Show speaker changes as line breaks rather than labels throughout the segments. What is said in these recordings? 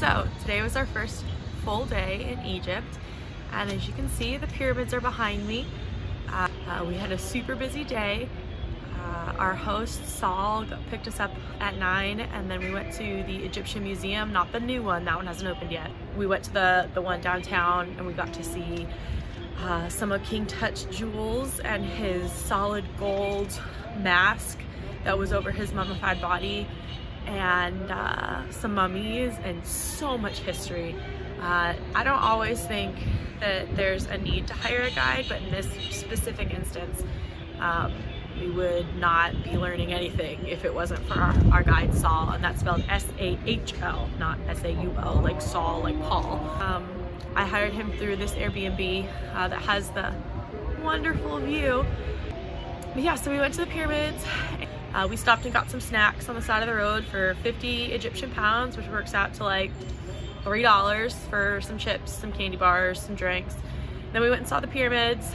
So today was our first full day in Egypt, and as you can see, the pyramids are behind me. We had a super busy day. Our host Saul picked us up at 9, and then we went to the Egyptian Museum, not the new one, that one hasn't opened yet. We went to the one downtown, and we got to see some of King Tut's jewels and his solid gold mask that was over his mummified body, and some mummies and so much history. I don't always think that there's a need to hire a guide, but in this specific instance, we would not be learning anything if it wasn't for our guide Saul, and that's spelled S-A-H-L, not S-A-U-L, like Saul, like Paul. I hired him through this Airbnb that has the wonderful view. But yeah, so we went to the pyramids. We stopped and got some snacks on the side of the road for 50 Egyptian pounds, which works out to like $3 for some chips, some candy bars, some drinks. Then we went and saw the pyramids,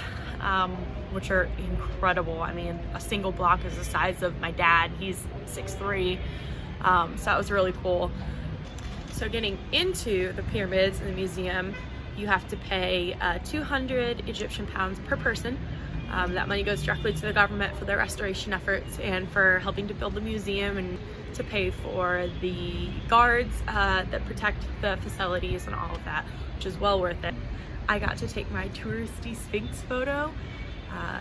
which are incredible. I mean, a single block is the size of my dad. He's 6'3", so that was really cool. So getting into the pyramids in the museum, you have to pay 200 Egyptian pounds per person. That money goes directly to the government for their restoration efforts and for helping to build the museum and to pay for the guards that protect the facilities and all of that, which is well worth it. I got to take my touristy Sphinx photo.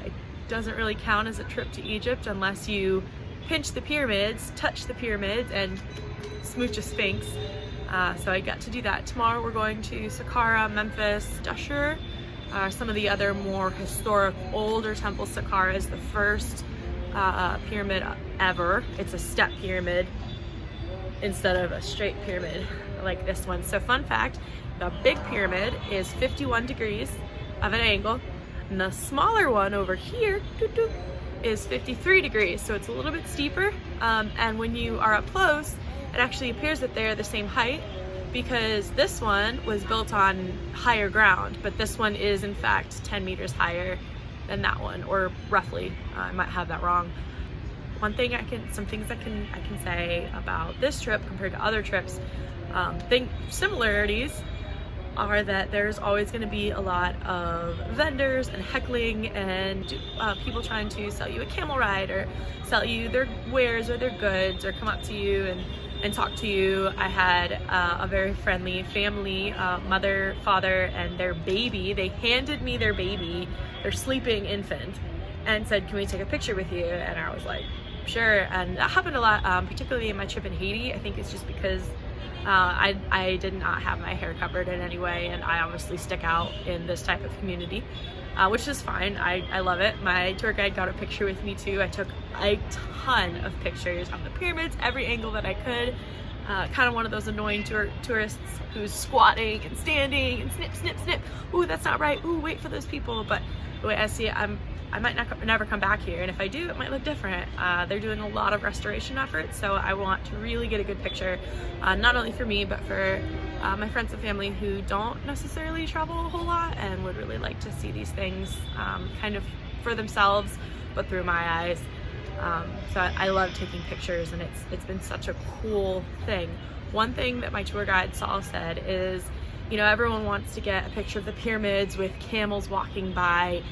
It doesn't really count as a trip to Egypt unless you pinch the pyramids, touch the pyramids, and smooch a Sphinx. So I got to do that. Tomorrow we're going to Saqqara, Memphis, Dusher, some of the other more historic older temples. Saqqara is the first pyramid ever. It's a step pyramid instead of a straight pyramid like this one. So fun fact, the big pyramid is 51 degrees of an angle, and the smaller one over here is 53 degrees, so it's a little bit steeper, and when you are up close, it actually appears that they're the same height, because this one was built on higher ground, but this one is in fact 10 meters higher than that one, or roughly. I might have that wrong. Some things I can say about this trip compared to other trips, similarities are that there's always going to be a lot of vendors and heckling and people trying to sell you a camel ride or sell you their wares or their goods or come up to you and talk to you. I had a very friendly family, mother, father, and their baby. They handed me their baby, their sleeping infant, and said, "Can we take a picture with you?" And I was like, sure. And that happened a lot, particularly in my trip in Haiti. I think it's just because I did not have my hair covered in any way, and I obviously stick out in this type of community, which is fine. I love it. My tour guide got a picture with me too. I took a ton of pictures of the pyramids, every angle that I could. Kind of one of those annoying tourists who's squatting and standing and snip, snip, snip. Ooh, that's not right. Ooh, wait for those people. But the way I see it, I might never come back here, and if I do, it might look different. They're doing a lot of restoration efforts, so I want to really get a good picture, not only for me, but for my friends and family who don't necessarily travel a whole lot and would really like to see these things kind of for themselves, but through my eyes. So I love taking pictures, and it's been such a cool thing. One thing that my tour guide Saul said is, you know, everyone wants to get a picture of the pyramids with camels walking by.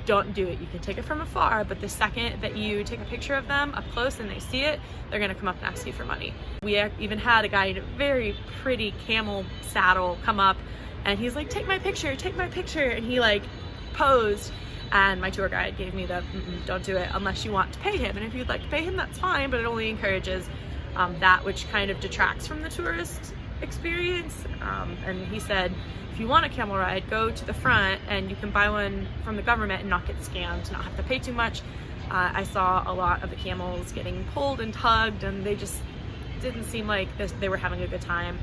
Don't do it. You can take it from afar, but the second that you take a picture of them up close and they see it, they're gonna come up and ask you for money. We even had a guy in a very pretty camel saddle come up, and he's like, take my picture, and he like posed, and my tour guide gave me the don't do it unless you want to pay him, and if you'd like to pay him, that's fine, but it only encourages that which kind of detracts from the tourist experience. And he said, if you want a camel ride, go to the front and you can buy one from the government and not get scammed, not have to pay too much. I saw a lot of the camels getting pulled and tugged, and they just didn't seem like they were having a good time.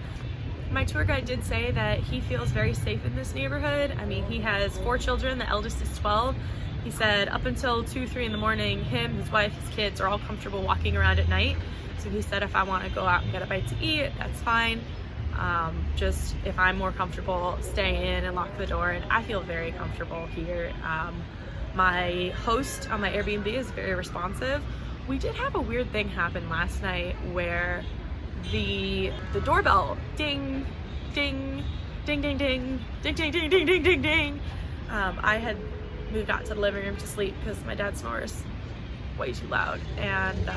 My tour guide did say that he feels very safe in this neighborhood. I mean, he has 4 children, the eldest is 12. He said up until 2, 3 in the morning, him, his wife, his kids are all comfortable walking around at night. So he said if I want to go out and get a bite to eat, that's fine. Just if I'm more comfortable, stay in and lock the door, and I feel very comfortable here. My host on my Airbnb is very responsive. We did have a weird thing happen last night where the doorbell, ding, ding, ding, ding, ding, ding, ding, ding, ding, ding, ding, ding. I had moved out to the living room to sleep because my dad snores way too loud, and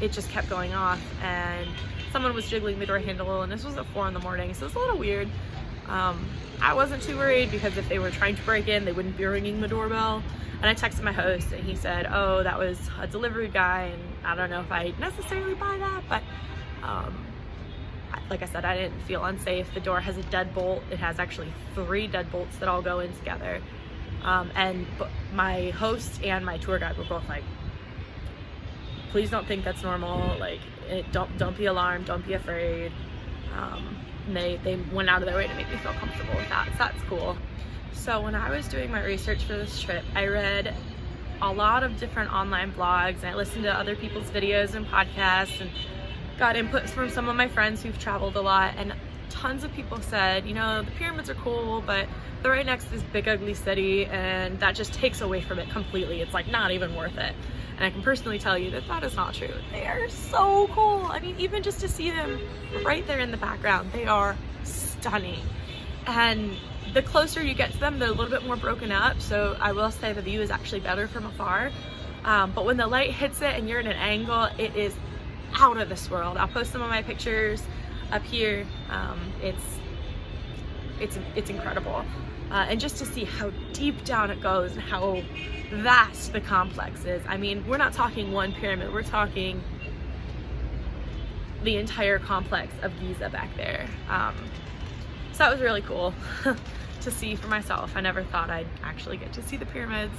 it just kept going off, and someone was jiggling the door handle, and this was at 4 in the morning, so it was a little weird. I wasn't too worried because if they were trying to break in, they wouldn't be ringing the doorbell. And I texted my host and he said, oh, that was a delivery guy, and I don't know if I necessarily buy that, but like I said, I didn't feel unsafe. The door has a deadbolt. It has actually 3 deadbolts that all go in together. And my host and my tour guide were both like, please don't think that's normal. Like, don't be alarmed. Don't be afraid. And they went out of their way to make me feel comfortable with that. So that's cool. So when I was doing my research for this trip, I read a lot of different online blogs, and I listened to other people's videos and podcasts, and got inputs from some of my friends who've traveled a lot, and tons of people said, you know, the pyramids are cool, but they're right next to this big ugly city, and that just takes away from it completely. It's like not even worth it. And I can personally tell you that that is not true. They are so cool. I mean, even just to see them right there in the background, they are stunning. And the closer you get to them, they're a little bit more broken up, so I will say the view is actually better from afar. But when the light hits it and you're at an angle, it is out of this world. I'll post some of my pictures up here. It's incredible. And just to see how deep down it goes and how vast the complex is. I mean, we're not talking one pyramid, we're talking the entire complex of Giza back there. So that was really cool to see for myself. I never thought I'd actually get to see the pyramids.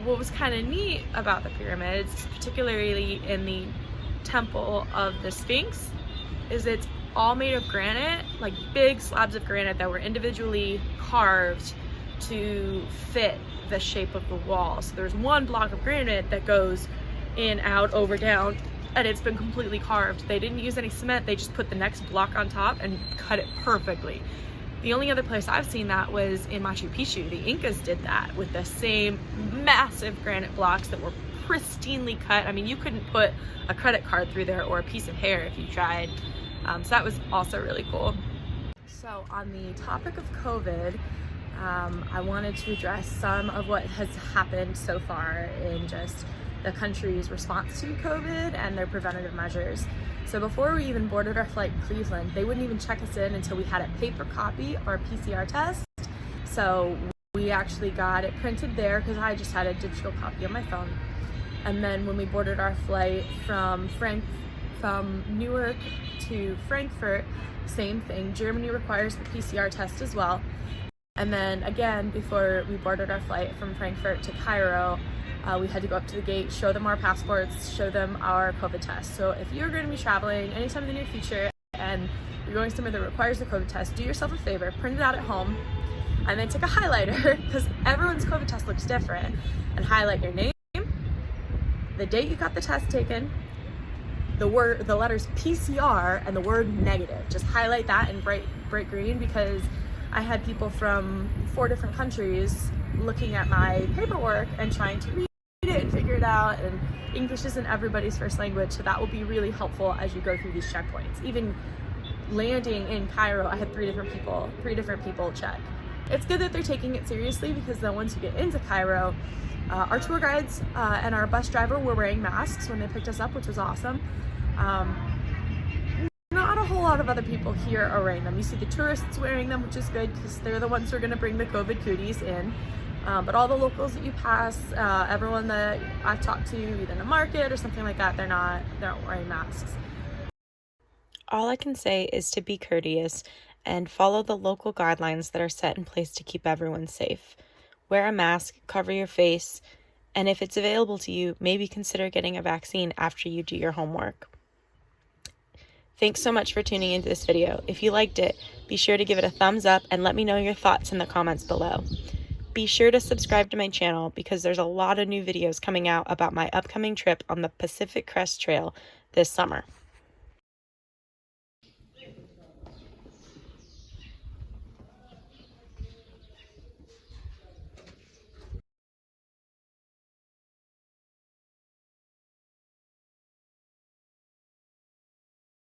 What was kind of neat about the pyramids, particularly in the temple of the Sphinx, is it's all made of granite, like big slabs of granite that were individually carved to fit the shape of the wall. So there's one block of granite that goes in, out, over, down, and it's been completely carved. They didn't use any cement, they just put the next block on top and cut it perfectly. The only other place I've seen that was in Machu Picchu. The Incas did that with the same massive granite blocks that were pristinely cut. I mean, you couldn't put a credit card through there or a piece of hair if you tried. So that was also really cool. So on the topic of COVID, I wanted to address some of what has happened so far in just the country's response to COVID and their preventative measures. So before we even boarded our flight to Cleveland, they wouldn't even check us in until we had a paper copy of our PCR test. So we actually got it printed there because I just had a digital copy on my phone. And then when we boarded our flight from Newark to Frankfurt, same thing. Germany requires the PCR test as well. And then again, before we boarded our flight from Frankfurt to Cairo, we had to go up to the gate, show them our passports, show them our COVID test. So if you're going to be traveling anytime in the near future and you're going somewhere that requires the COVID test, do yourself a favor, print it out at home, and then take a highlighter, because everyone's COVID test looks different, and highlight your name, the date you got the test taken, the letters PCR, and the word negative. Just highlight that in bright green, because I had people from 4 different countries looking at my paperwork and trying to read it and figure it out, and English isn't everybody's first language, so that will be really helpful as you go through these checkpoints. Even landing in Cairo, I had three different people check. It's good that they're taking it seriously, because then once you get into Cairo, our tour guides and our bus driver were wearing masks when they picked us up, which was awesome. Not a whole lot of other people here are wearing them. You see the tourists wearing them, which is good because they're the ones who are going to bring the COVID cooties in. But all the locals that you pass, everyone that I've talked to, either in the market or something like that, they're not wearing masks.
All I can say is to be courteous and follow the local guidelines that are set in place to keep everyone safe. Wear a mask, cover your face, and if it's available to you, maybe consider getting a vaccine after you do your homework. Thanks so much for tuning into this video. If you liked it, be sure to give it a thumbs up and let me know your thoughts in the comments below. Be sure to subscribe to my channel because there's a lot of new videos coming out about my upcoming trip on the Pacific Crest Trail this summer.